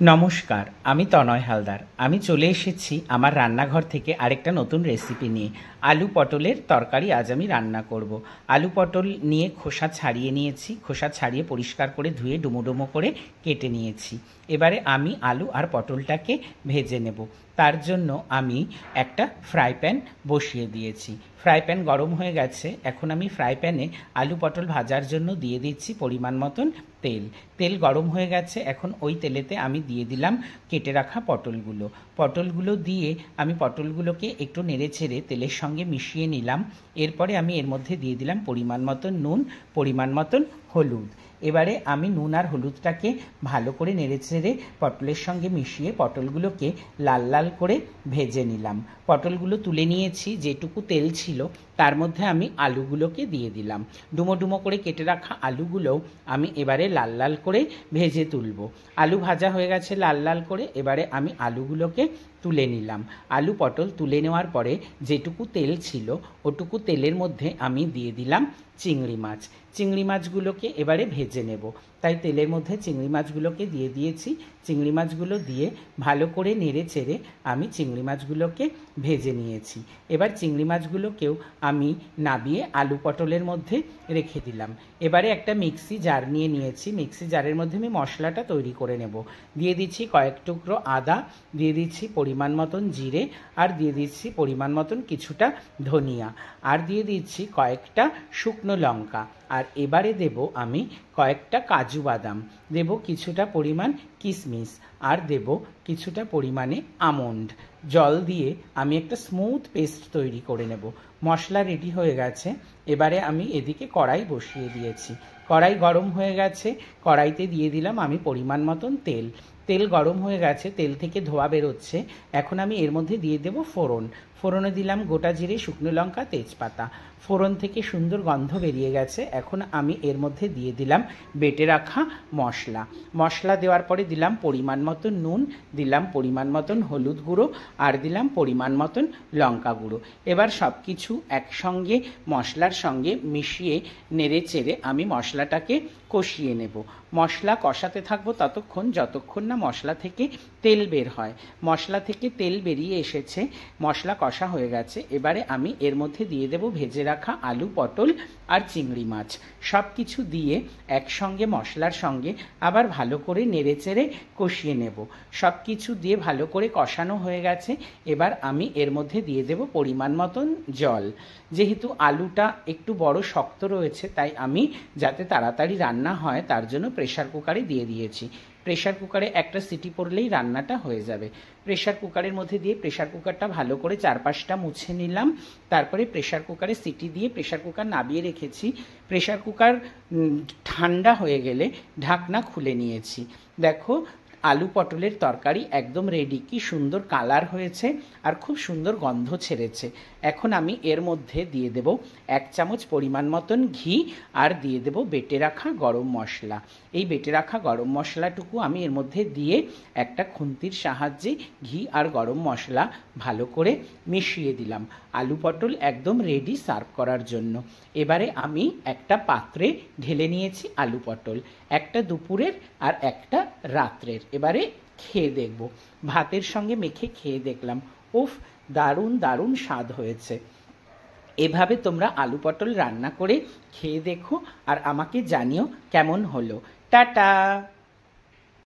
নমস্কার, আমি তনয় হালদার। আমি চলে এসেছি আমার রান্নাঘর থেকে আরেকটা নতুন রেসিপি নিয়ে। আলু পটলের তরকারি আজ আমি রান্না করব। আলু পটল নিয়ে খোসা ছাড়িয়ে নিয়েছি, খোসা ছাড়িয়ে পরিষ্কার করে ধুয়ে ডুমো ডুমো করে কেটে নিয়েছি। এবারে আমি আলু আর পটলটাকে ভেজে নেব। তার জন্য আমি একটা ফ্রাই প্যান বসিয়ে দিয়েছি। ফ্রাই প্যান গরম হয়ে গেছে। এখন আমি ফ্রাই প্যানে আলু পটল ভাজার জন্য দিয়ে দিচ্ছি পরিমাণ মতন তেল। তেল গরম হয়ে গেছে। এখন ওই তেলেতে আমি দিয়ে দিলাম কেটে রাখা পটলগুলো দিয়ে আমি পটলগুলোকে একটু নেড়ে ছেড়ে তেলের সঙ্গে মিশিয়ে নিলাম। এরপরে আমি এর মধ্যে দিয়ে দিলাম পরিমাণ মতন নুন, পরিমাণ মতন হলুদ। এবারে আমি নুন আর হলুদটাকে ভালো করে নেড়ে ছেড়ে পটলের সঙ্গে মিশিয়ে পটলগুলোকে লাল লাল করে ভেজে নিলাম। পটলগুলো তুলে নিয়েছি, যেটুকু তেল ছিল তার মধ্যে আমি আলুগুলোকে দিয়ে দিলাম। ডুমো ডুমো করে কেটে রাখা আলুগুলোও আমি এবারে লাল লাল করে ভেজে তুলব। আলু ভাজা হয়ে গেছে লাল লাল করে। এবারে আমি আলুগুলোকে তুলে নিলাম। আলু পটল তুলে নেওয়ার পরে যেটুকু তেল ছিল ওটুকু তেলের মধ্যে আমি দিয়ে দিলাম চিংড়ি মাছ। চিংড়ি মাছগুলোকে এবারে ভেজে নেব, তাই তেলের মধ্যে চিংড়ি মাছগুলোকে দিয়ে দিয়েছি। চিংড়ি মাছগুলো দিয়ে ভালো করে নেড়ে চেড়ে আমি চিংড়ি মাছগুলোকে ভেজে নিয়েছি। এবার চিংড়ি মাছগুলোকেও আমি নাবিয়ে আলু পটলের মধ্যে রেখে দিলাম। এবারে একটা মিক্সি জার নিয়ে নিয়েছি। মিক্সি জারের মধ্যে আমি মশলাটা তৈরি করে নেব। দিয়ে দিচ্ছি কয়েক টুকরো আদা, দিয়ে দিচ্ছি পরিমাণ মতন জিরে, আর দিয়ে দিচ্ছি পরিমাণ মতন কিছুটা ধনিয়া, আর দিয়ে দিচ্ছি কয়েকটা শুকনো লঙ্কা। আর এবারে দেব আমি কয়েকটা কাজু বাদাম, দেব কিছুটা পরিমাণ কিশমিশ, আর দেব কিছুটা পরিমাণে আমন্ড। জল দিয়ে আমি একটা স্মুথ পেস্ট তৈরি করে নেব। মশলা রেডি হয়ে গেছে। এবারে আমি এদিকে কড়াই বসিয়ে দিয়েছি। কড়াই গরম হয়ে গেছে। কড়াইতে দিয়ে দিলাম আমি পরিমাণ মতন তেল। তেল গরম হয়ে গেছে, তেল থেকে ধোঁয়া বেরোচ্ছে। এখন আমি এর মধ্যে দিয়ে দেব ফোড়ন। ফোড়নে দিলাম গোটা জিরে, শুকনো লঙ্কা, তেজপাতা। ফোড়ন থেকে সুন্দর গন্ধ বেরিয়ে গেছে। এখন আমি এর মধ্যে দিয়ে দিলাম বেটে রাখা মশলা। মশলা দেওয়ার পরে দিলাম পরিমাণ মতন নুন, দিলাম পরিমাণ মতন হলুদ গুঁড়ো, আর দিলাম পরিমাণ মতন লঙ্কা গুঁড়ো। এবার সব কিছু একসঙ্গে মশলার সঙ্গে মিশিয়ে নেড়ে চেড়ে আমি মশলাটাকে কষিয়ে নেব। মশলা কষাতে থাকবো ততক্ষণ যতক্ষণ না মশলা থেকে তেল বের হয়। মশলা থেকে তেল বেরিয়ে এসেছে, মশলা কষা হয়ে গেছে। এবারে আমি এর মধ্যে দিয়ে দেব ভেজে রাখা আলু, পটল আর চিংড়ি মাছ। সব কিছু দিয়ে একসঙ্গে মশলার সঙ্গে আবার ভালো করে নেড়েচেড়ে কষিয়ে নেব। সব কিছু দিয়ে ভালো করে কষানো হয়ে গেছে। এবার আমি এর মধ্যে দিয়ে দেব পরিমাণ মতন জল। যেহেতু আলুটা একটু বড় শক্ত রয়েছে, তাই আমি যাতে তাড়াতাড়ি রান্না হয় তার জন্য প্রেসার কুকারে দিয়ে দিয়েছি। প্রেসার কুকারে একটা সিটি পড়লেই রান্নাটা হয়ে যাবে। প্রেসার কুকারের মধ্যে দিয়ে প্রেসার কুকারটা ভালো করে চারপাশটা মুছে নিলাম। তারপরে প্রেসার কুকারে সিটি দিয়ে প্রেসার কুকার নামিয়ে রেখেছি। প্রেসার কুকার ঠান্ডা হয়ে গেলে ঢাকনা খুলে নিয়েছি। দেখো, আলু পটলের তরকারি একদম রেডি। কি সুন্দর কালার হয়েছে আর খুব সুন্দর গন্ধ ছেড়েছে। এখন আমি এর মধ্যে দিয়ে দেব 1 চামচ পরিমাণ মতন ঘি, আর দিয়ে দেব বেটে রাখা গরম মশলা। এই বেটে রাখা গরম মশলাটুকু আমি এর মধ্যে দিয়ে একটা খুন্তির সাহায্যে ঘি আর গরম মশলা ভালো করে মিশিয়ে দিলাম। আলু পটল একদম রেডি সার্ভ করার জন্য। এবারে আমি একটা পাত্রে ঢেলে নিয়েছি আলু পটল, একটা দুপুরের আর একটা রাত্রের। এবারে খেয়ে দেখব। ভাতের সঙ্গে মেখে খেয়ে দেখলাম, উফ, দারুণ দারুণ স্বাদ হয়েছে। এভাবে তোমরা আলু পটল রান্না করে খেয়ে দেখো আর আমাকে জানিও কেমন হলো। টাটা।